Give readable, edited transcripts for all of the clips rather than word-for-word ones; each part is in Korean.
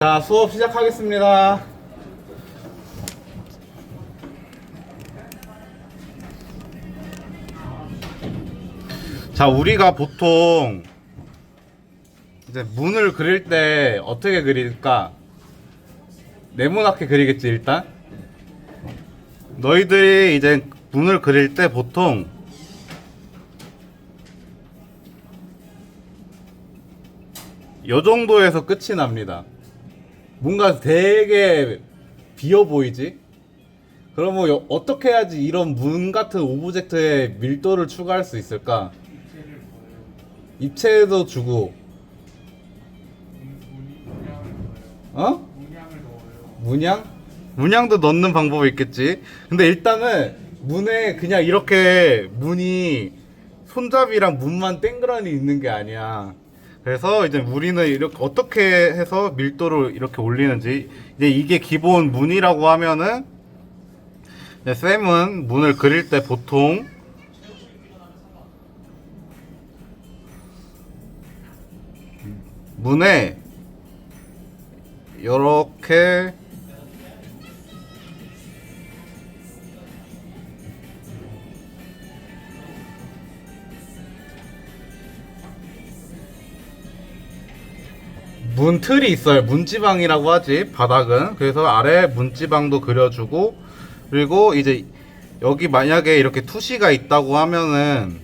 자, 수업 시작하겠습니다. 자, 우리가 보통 이제 문을 그릴 때 어떻게 그릴까? 네모나게 그리겠지, 일단. 너희들이 이제 문을 그릴 때 보통 요 정도에서 끝이 납니다. 뭔가 되게 비어 보이지? 그러면 어떻게 해야지 이런 문 같은 오브젝트에 밀도를 추가할 수 있을까? 입체도 주고, 어? 문양? 문양도 넣는 방법이 있겠지. 근데 일단은 문에 그냥 이렇게 문이 손잡이랑 문만 땡그라니 있는 게 아니야. 그래서 이제 우리는 이렇게 어떻게 해서 밀도를 이렇게 올리는지, 이제 이게 기본 문이라고 하면은, 쌤은 문을 그릴 때 보통 문에 이렇게 문틀이 있어요. 문지방이라고 하지, 바닥은. 그래서 아래 문지방도 그려주고, 그리고 이제 여기 만약에 이렇게 투시가 있다고 하면은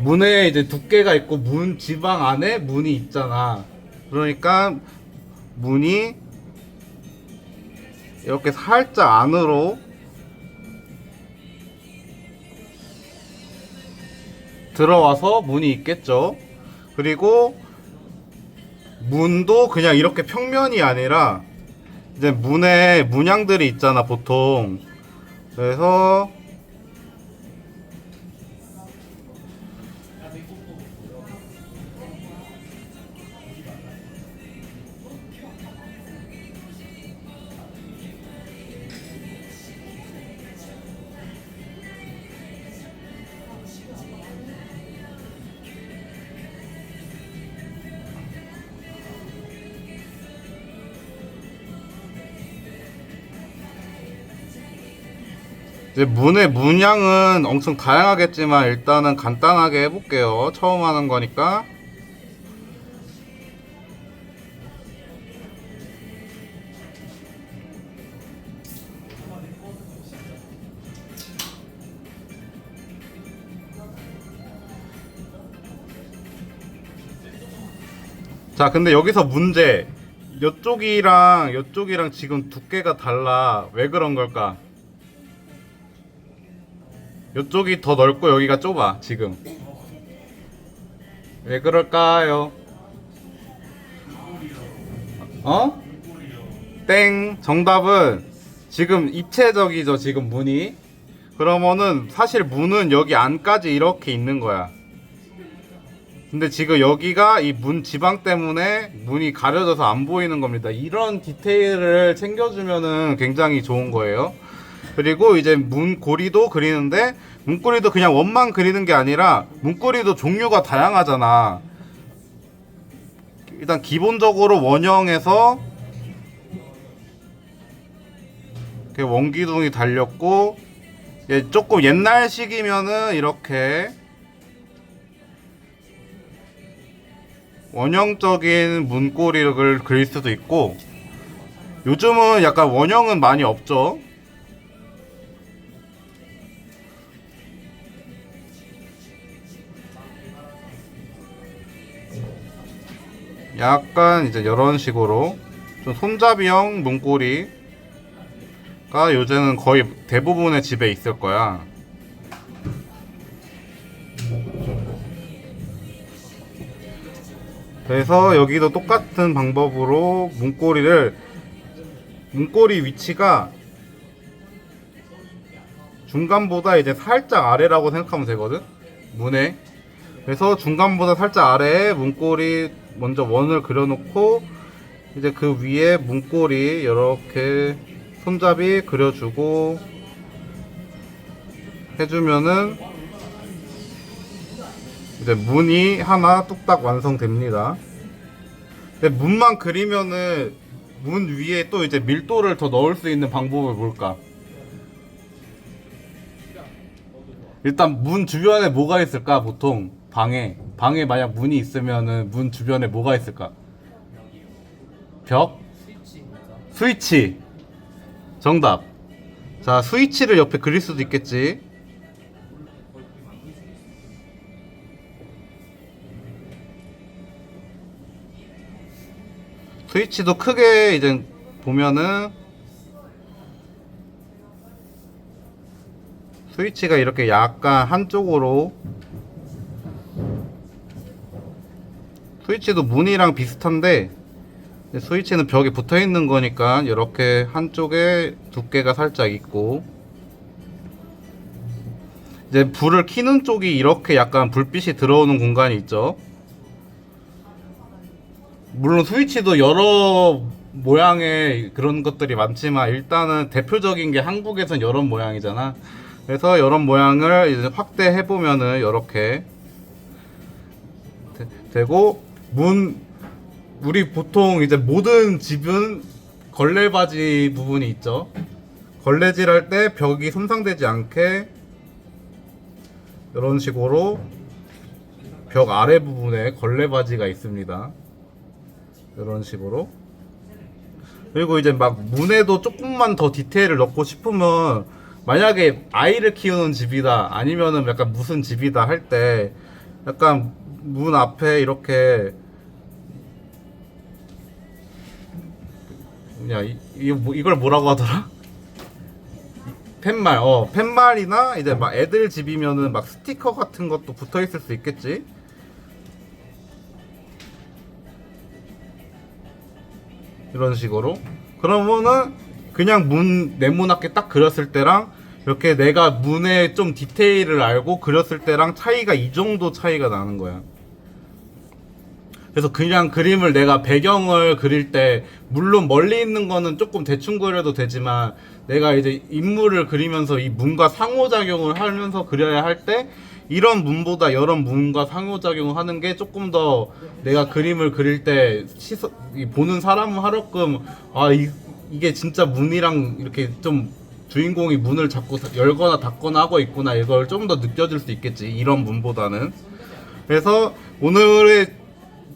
문에 이제 두께가 있고 문 지방 안에 문이 있잖아. 그러니까 문이 이렇게 살짝 안으로 들어와서 문이 있겠죠. 그리고 문도 그냥 이렇게 평면이 아니라 이제 문에 문양들이 있잖아, 보통. 그래서 이제 문의 문양은 엄청 다양하겠지만 일단은 간단하게 해볼게요. 처음 하는 거니까. 자, 근데 여기서 문제. 요쪽이랑 지금 두께가 달라. 왜 그런 걸까? 요쪽이 더 넓고 여기가 좁아, 지금. 왜 그럴까요? 어? 땡. 정답은 지금 입체적이죠, 지금 문이. 그러면은 사실 문은 여기 안까지 이렇게 있는 거야. 근데 지금 여기가 이 문 지방 때문에 문이 가려져서 안 보이는 겁니다. 이런 디테일을 챙겨주면은 굉장히 좋은 거예요. 그리고 이제 문고리도 그리는데, 문고리도 그냥 원만 그리는 게 아니라 문고리도 종류가 다양하잖아. 일단 기본적으로 원형에서 이렇게 원기둥이 달렸고, 조금 옛날식이면은 이렇게 원형적인 문고리를 그릴 수도 있고, 요즘은 약간 원형은 많이 없죠. 약간 이제 이런 식으로 좀 손잡이형 문고리가 요새는 거의 대부분의 집에 있을 거야. 그래서 여기도 똑같은 방법으로 문고리 위치가 중간보다 이제 살짝 아래라고 생각하면 되거든, 문에. 그래서 중간보다 살짝 아래에 문고리 먼저 원을 그려놓고, 이제 그 위에 문고리 이렇게 손잡이 그려주고 해주면은 이제 문이 하나 뚝딱 완성됩니다. 근데 문만 그리면은 문 위에 또 이제 밀도를 더 넣을 수 있는 방법을 볼까? 일단 문 주변에 뭐가 있을까? 보통 방에 만약 문이 있으면은 문 주변에 뭐가 있을까? 벽? 스위치. 정답. 자, 스위치를 옆에 그릴 수도 있겠지. 스위치도 크게 이제 보면은 스위치가 이렇게 약간 한쪽으로, 스위치도 문이랑 비슷한데 스위치는 벽에 붙어 있는 거니까 이렇게 한쪽에 두께가 살짝 있고, 이제 불을 켜는 쪽이 이렇게 약간 불빛이 들어오는 공간이 있죠. 물론 스위치도 여러 모양의 그런 것들이 많지만 일단은 대표적인 게 한국에선 이런 모양이잖아. 그래서 이런 모양을 이제 확대해 보면은 이렇게 되고, 우리 보통 이제 모든 집은 걸레바지 부분이 있죠. 걸레질 할 때 벽이 손상되지 않게 이런 식으로 벽 아래 부분에 걸레바지가 있습니다. 이런 식으로. 그리고 이제 막 문에도 조금만 더 디테일을 넣고 싶으면, 만약에 아이를 키우는 집이다 아니면은 약간 무슨 집이다 할 때 약간 문 앞에 이렇게 이걸 뭐라고 하더라? 팻말이나 이제 막 애들 집이면은 막 스티커 같은 것도 붙어 있을 수 있겠지. 이런 식으로. 그러면은 그냥 네모나게 딱 그렸을 때랑 이렇게 내가 문에 좀 디테일을 알고 그렸을 때랑 차이가 이 정도 차이가 나는 거야. 그래서 그냥 그림을 내가 배경을 그릴 때 물론 멀리 있는 거는 조금 대충 그려도 되지만, 내가 이제 인물을 그리면서 이 문과 상호작용을 하면서 그려야 할 때 이런 문보다 이런 문과 상호작용을 하는 게 조금 더 내가 그림을 그릴 때 보는 사람은 하러끔 이게 진짜 문이랑 이렇게 좀 주인공이 문을 자꾸 열거나 닫거나 하고 있구나, 이걸 좀 더 느껴질 수 있겠지, 이런 문보다는. 그래서 오늘의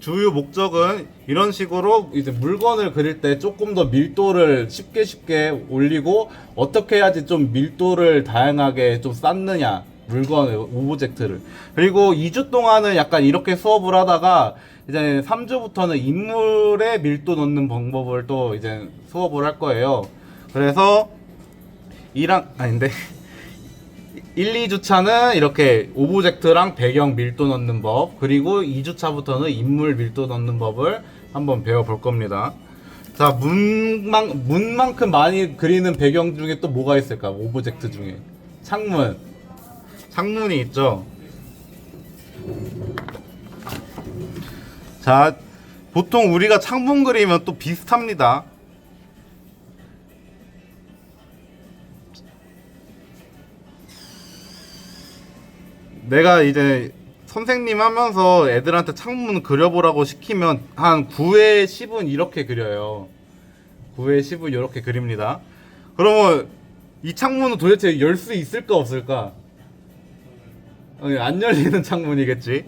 주요 목적은 이런 식으로 이제 물건을 그릴 때 조금 더 밀도를 쉽게 올리고, 어떻게 해야지 좀 밀도를 다양하게 좀 쌓느냐, 물건을, 오브젝트를. 그리고 2주 동안은 약간 이렇게 수업을 하다가 이제 3주부터는 인물의 밀도 넣는 방법을 또 이제 수업을 할 거예요. 그래서 1, 2주차는 이렇게 오브젝트랑 배경 밀도 넣는 법, 그리고 2주차부터는 인물 밀도 넣는 법을 한번 배워볼 겁니다. 자, 문만큼 많이 그리는 배경 중에 또 뭐가 있을까? 오브젝트 중에 창문이 있죠. 자, 보통 우리가 창문 그리면 또 비슷합니다. 내가 이제 선생님 하면서 애들한테 창문 그려보라고 시키면 한 9회 10은 이렇게 그려요. 9회 10은 이렇게 그립니다. 그러면 이 창문은 도대체 열 수 있을까 없을까? 안 열리는 창문이겠지.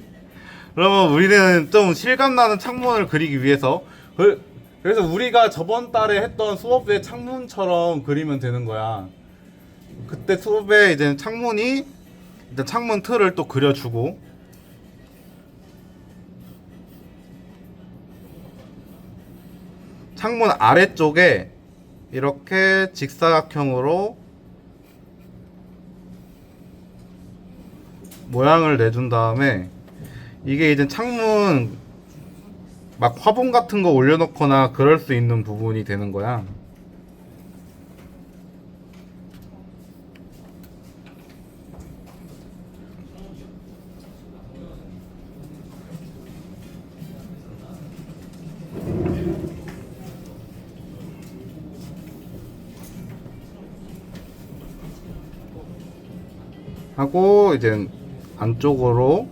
그러면 우리는 좀 실감나는 창문을 그리기 위해서, 그래서 우리가 저번 달에 했던 수업의 창문처럼 그리면 되는 거야. 그때 수업에 이제 일단 창문 틀을 또 그려주고, 창문 아래쪽에 이렇게 직사각형으로 모양을 내준 다음에, 이게 이제 창문 막 화분 같은 거 올려놓거나 그럴 수 있는 부분이 되는 거야. 하고 이제 안쪽으로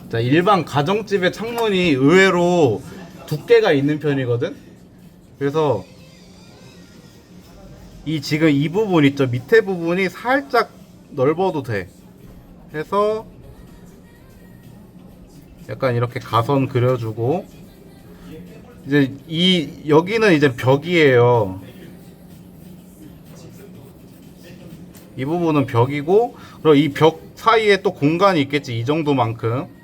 자, 일반 가정집의 창문이 의외로 두께가 있는 편이거든. 그래서 지금 이 부분 있죠, 밑에 부분이 살짝 넓어도 돼. 해서 약간 이렇게 가선 그려주고, 이제 여기는 이제 벽이에요. 이 부분은 벽이고, 그리고 이 벽 사이에 또 공간이 있겠지, 이 정도만큼.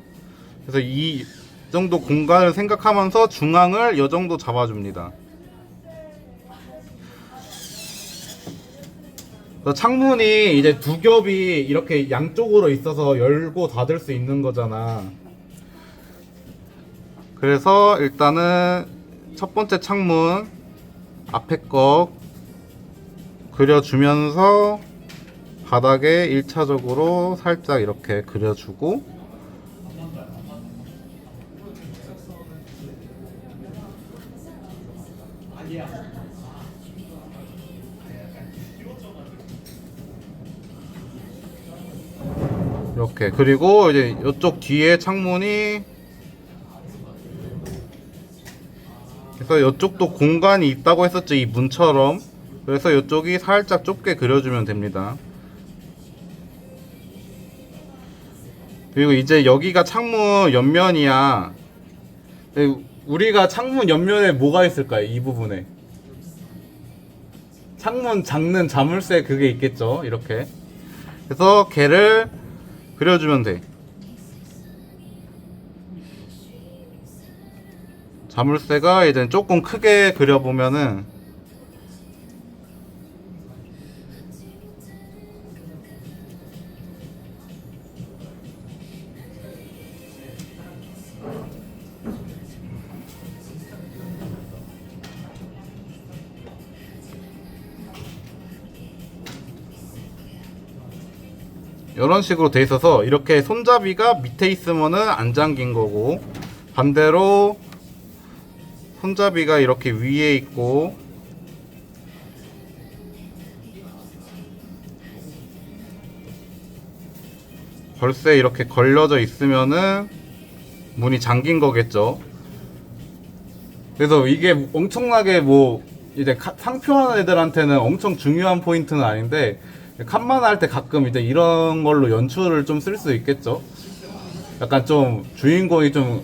그래서 이 정도 공간을 생각하면서 중앙을 이 정도 잡아줍니다. 창문이 이제 두 겹이 이렇게 양쪽으로 있어서 열고 닫을 수 있는 거잖아. 그래서 일단은 첫 번째 창문 앞에 거 그려주면서 바닥에 1차적으로 살짝 이렇게 그려주고, 이렇게. 그리고 이제 이쪽 뒤에 창문이, 그래서 이쪽도 공간이 있다고 했었죠, 이 문처럼. 그래서 이쪽이 살짝 좁게 그려주면 됩니다. 그리고 이제 여기가 창문 옆면이야. 우리가 창문 옆면에 뭐가 있을까요? 이 부분에 창문 잡는 자물쇠 그게 있겠죠, 이렇게. 그래서 걔를 그려주면 돼. 자물쇠가 이제 조금 크게 그려보면은, 이런 식으로 돼 있어서 이렇게 손잡이가 밑에 있으면은 안 잠긴 거고, 반대로 손잡이가 이렇게 위에 있고, 벌새 이렇게 걸려져 있으면은 문이 잠긴 거겠죠. 그래서 이게 엄청나게 뭐 이제 상표하는 애들한테는 엄청 중요한 포인트는 아닌데, 칸만 할 때 가끔 이제 이런 걸로 연출을 좀 쓸 수 있겠죠. 약간 좀 주인공이 좀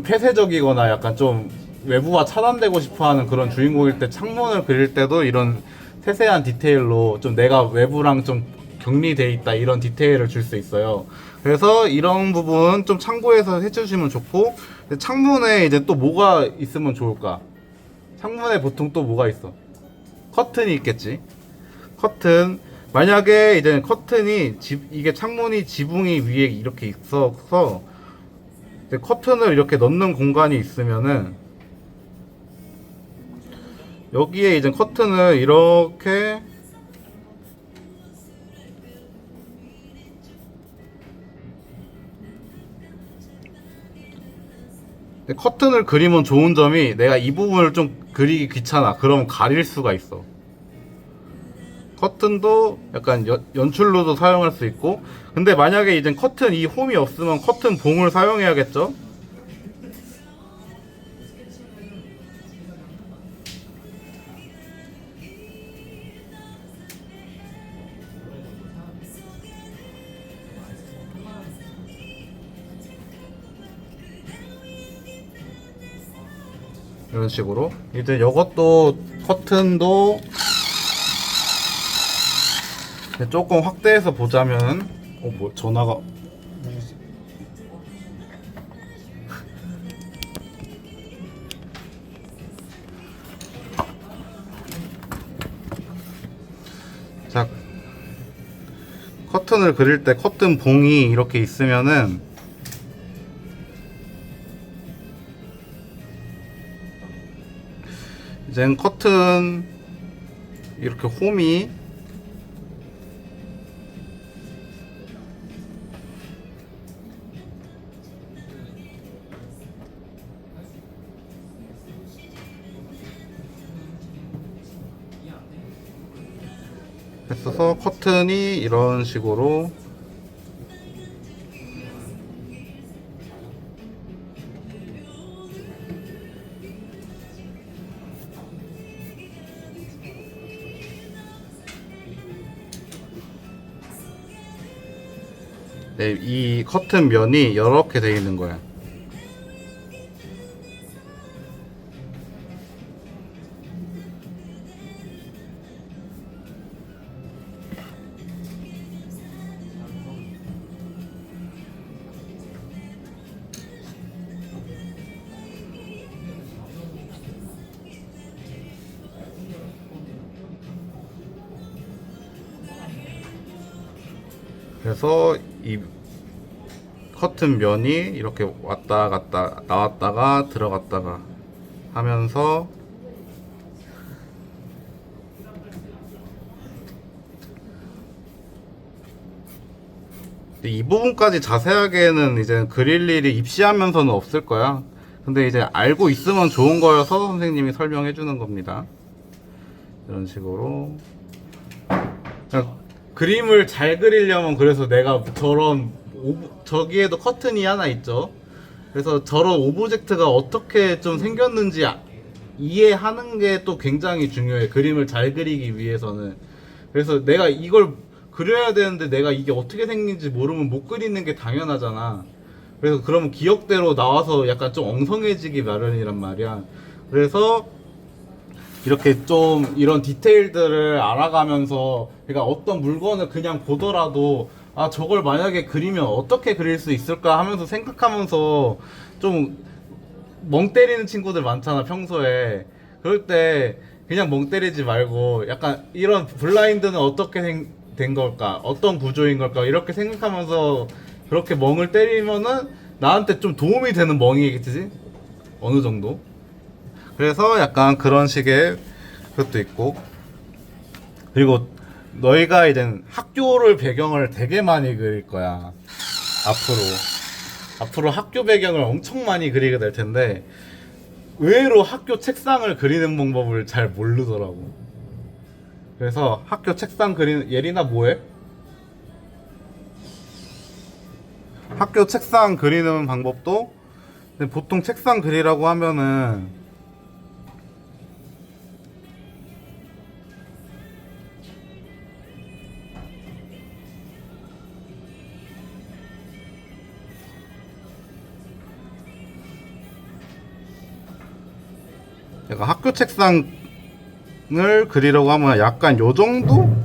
폐쇄적이거나 약간 좀 외부와 차단되고 싶어 하는 그런 주인공일 때 창문을 그릴 때도 이런 세세한 디테일로 좀 내가 외부랑 좀 격리돼 있다, 이런 디테일을 줄 수 있어요. 그래서 이런 부분 좀 참고해서 해주시면 좋고, 창문에 이제 또 뭐가 있으면 좋을까? 창문에 보통 또 뭐가 있어? 커튼이 있겠지. 커튼. 만약에 이제 커튼이 이게 창문이 지붕이 위에 이렇게 있어서 커튼을 이렇게 넣는 공간이 있으면은 여기에 이제 커튼을 이렇게 커튼을 그리면 좋은 점이, 내가 이 부분을 좀 그리기 귀찮아. 그러면 가릴 수가 있어. 커튼도 약간 연출로도 사용할 수 있고. 근데 만약에 이제 커튼 이 홈이 없으면 커튼 봉을 사용해야겠죠. 이런 식으로 이제 이것도 커튼도 조금 확대해서 보자면, 뭐 전화가. 자, 커튼을 그릴 때 커튼 봉이 이렇게 있으면은 이젠 커튼 이렇게 홈이 했어서 커튼이 이런 식으로 네, 이 커튼 면이 이렇게 되어 있는 거야. 그래서 이 커튼 면이 이렇게 왔다 갔다 나왔다가 들어갔다가 하면서 이 부분까지 자세하게는 이제 그릴 일이 입시하면서는 없을 거야. 근데 이제 알고 있으면 좋은 거여서 선생님이 설명해 주는 겁니다. 이런 식으로 그림을 잘 그리려면 그래서 내가 저런 저기에도 커튼이 하나 있죠. 그래서 저런 오브젝트가 어떻게 좀 생겼는지 이해하는 게 또 굉장히 중요해. 그림을 잘 그리기 위해서는. 그래서 내가 이걸 그려야 되는데 내가 이게 어떻게 생긴지 모르면 못 그리는 게 당연하잖아. 그래서 그러면 기억대로 나와서 약간 좀 엉성해지기 마련이란 말이야. 그래서 이렇게 좀 이런 디테일들을 알아가면서, 그러니까 어떤 물건을 그냥 보더라도 아 저걸 만약에 그리면 어떻게 그릴 수 있을까 하면서 생각하면서 좀 멍 때리는 친구들 많잖아 평소에. 그럴 때 그냥 멍 때리지 말고 약간 이런 블라인드는 어떻게 된 걸까, 어떤 구조인 걸까 이렇게 생각하면서 그렇게 멍을 때리면은 나한테 좀 도움이 되는 멍이겠지 어느 정도. 그래서 약간 그런 식의 그것도 있고, 그리고 너희가 이제 학교를 배경을 되게 많이 그릴 거야. 앞으로 학교 배경을 엄청 많이 그리게 될 텐데 의외로 학교 책상을 그리는 방법을 잘 모르더라고. 그래서 학교 책상 그리는, 예린아 뭐해? 학교 책상 그리는 방법도 보통 책상 그리라고 하면은 약간 학교 책상을 그리려고 하면 약간 요 정도?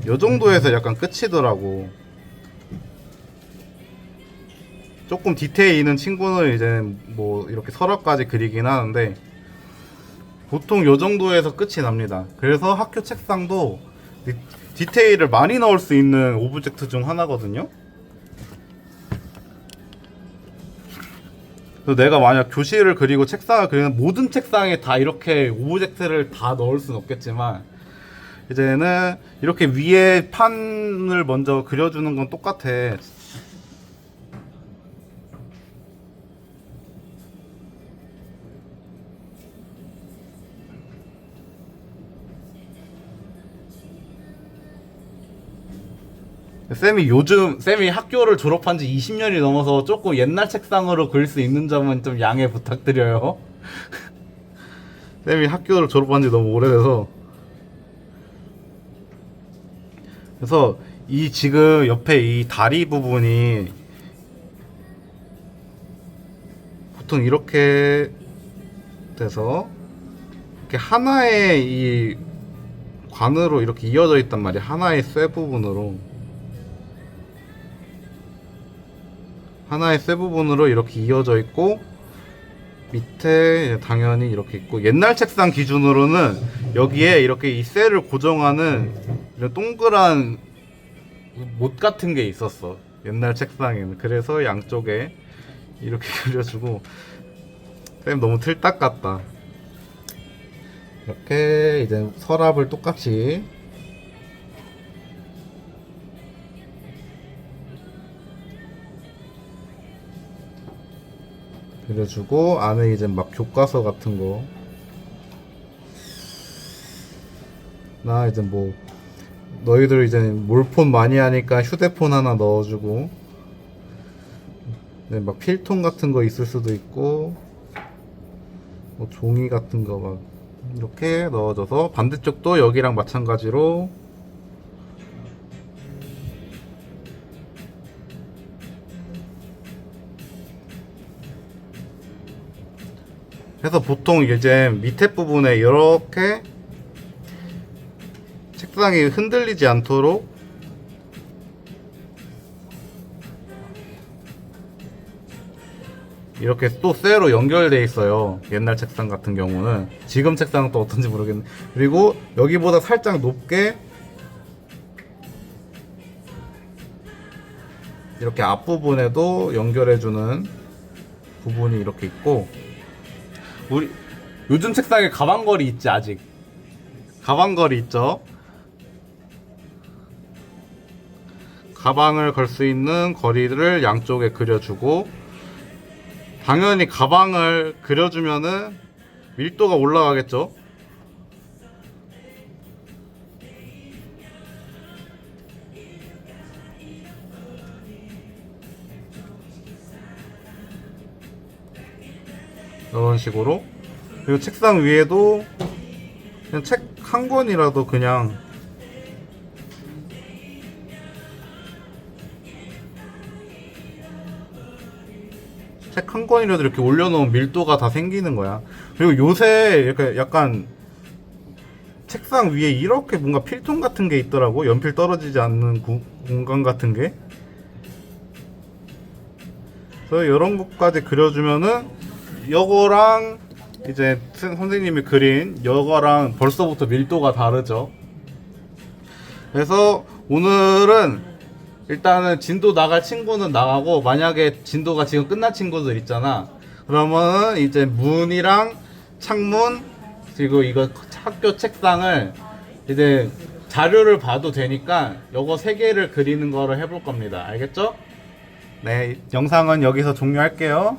요 정도에서 약간 끝이더라고. 조금 디테일 있는 친구는 이제 뭐 이렇게 서랍까지 그리긴 하는데 보통 요 정도에서 끝이 납니다. 그래서 학교 책상도 디테일을 많이 넣을 수 있는 오브젝트 중 하나거든요. 그래서 내가 만약 교실을 그리고 책상을 그리는 모든 책상에 다 이렇게 오브젝트를 다 넣을 수는 없겠지만 이제는 이렇게 위에 판을 먼저 그려주는 건 똑같아. 쌤이 학교를 졸업한 지 20년이 넘어서 조금 옛날 책상으로 그릴 수 있는 점은 좀 양해 부탁드려요. 쌤이 학교를 졸업한 지 너무 오래돼서. 그래서 이 지금 옆에 이 다리 부분이 보통 이렇게 돼서 이렇게 하나의 이 관으로 이렇게 이어져 있단 말이야. 하나의 쇠 부분으로. 하나의 쇠 부분으로 이렇게 이어져 있고 밑에 당연히 이렇게 있고, 옛날 책상 기준으로는 여기에 이렇게 이 쇠를 고정하는 이런 동그란 못 같은 게 있었어 옛날 책상에는. 그래서 양쪽에 이렇게 그려주고. 쌤 너무 틀딱 같다. 이렇게 이제 서랍을 똑같이 그려주고, 안에 이제 막 교과서 같은 거 나 이제 뭐 너희들 이제 몰폰 많이 하니까 휴대폰 하나 넣어주고, 네, 막 필통 같은 거 있을 수도 있고, 뭐 종이 같은 거 막 이렇게 넣어줘서, 반대쪽도 여기랑 마찬가지로 해서, 보통 이제 밑에 부분에 이렇게 책상이 흔들리지 않도록 이렇게 또 쇠로 연결돼 있어요. 옛날 책상 같은 경우는. 지금 책상은 또 어떤지 모르겠네. 그리고 여기보다 살짝 높게 이렇게 앞부분에도 연결해주는 부분이 이렇게 있고, 우리 요즘 책상에 가방걸이 있지? 아직 가방걸이 있죠? 가방을 걸 수 있는 거리를 양쪽에 그려주고, 당연히 가방을 그려주면은 밀도가 올라가겠죠? 이런 식으로. 그리고 책상 위에도 그냥 책 한 권이라도 그냥 책 한 권이라도 이렇게 올려놓으면 밀도가 다 생기는 거야. 그리고 요새 이렇게 약간 책상 위에 이렇게 뭔가 필통 같은 게 있더라고. 연필 떨어지지 않는 공간 같은 게. 그래서 이런 것까지 그려주면은 요거랑 이제 선생님이 그린 요거랑 벌써부터 밀도가 다르죠. 그래서 오늘은 일단은 진도 나갈 친구는 나가고, 만약에 진도가 지금 끝난 친구들 있잖아, 그러면 이제 문이랑 창문 그리고 이거 학교 책상을 이제 자료를 봐도 되니까 요거 3개를 그리는 거를 해볼 겁니다. 알겠죠? 네, 영상은 여기서 종료할게요.